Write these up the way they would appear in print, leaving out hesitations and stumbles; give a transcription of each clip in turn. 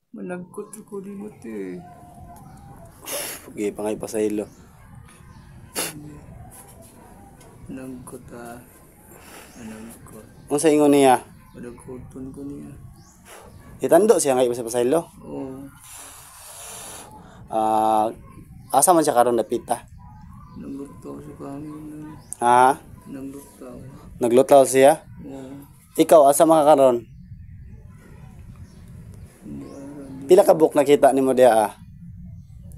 Managkot ko di mo te. Okay, pangay pa sa ilo. Managkot Managkot. Unsa ingon niya? Managkoton ko niya. Itando siya ngay sa ilo. Oo. Asa man siya karon napita? Naglutaw sa kami. Ha? Naglutaw. Naglutaw siya? Oo. Ikaw asa man ka karon? Pila ka book nakita nimo diha?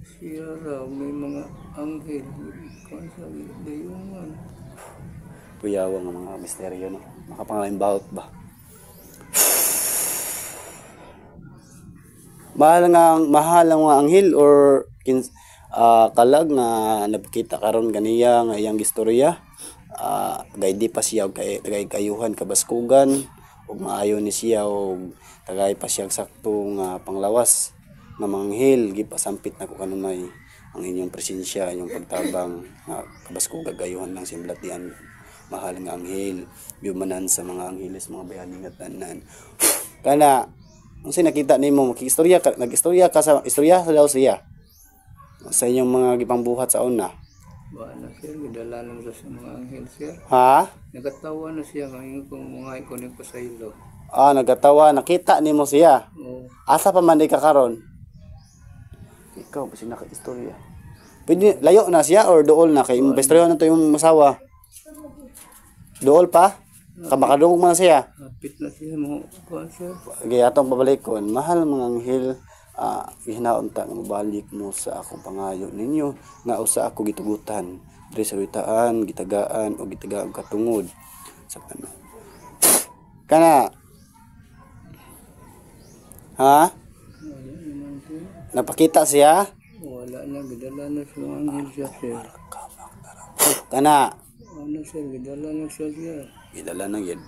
Siya raw may mga anghel. Kansa dayungan. Puyawa nga mga misteryo no. Makapangalimbaut ba? Mahal ang mga anghel or kalag nga napakita karon ganiya nga iyang istorya. Gay di pa siya kay tagay kayuhan kabaskugan ug maayo ni siya og tagay pa siya saktong panglawas nga manghel gipasampit nako kanunay ang inyong presensya, inyong pagtabang kabaskugan gayuhan lang simblatian mahal nga anghel yumanan sa mga angheles mga bayani nga tanan kana unsa nakita nimo makistorya ka nag-istorya ka sa istorya daw siya sa inyong mga gipangbuhat sa una. Ba na sir, gidala na sa mga anghel sir. Ha? Nagatawa na siya ngayon kung mga ikonik pa sa ilo. Nagatawa, nakita nimo siya. Oo. Asa pa man di ka karon? Ikaw basi naka-istorya. Pwede layo na siya or dool na kay imbestoryo na to yung masawa. Dool pa? Kamakadungog man siya. Kapit na siya mo kuan sir. Gaya atong pabalikon, mahal mga anghel, hinaon ta nga mabalik mo sa akong pangayo ninyo nga usa ako gitugutan diri sa witaan, gitagaan o gitagaan katungod sa kana. Ha? Wala naman sir. Napakita siya? Wala na, gidala na sa mga anghel siya sir. Kana. Ano sir, gidala na siya. Gidala na gid.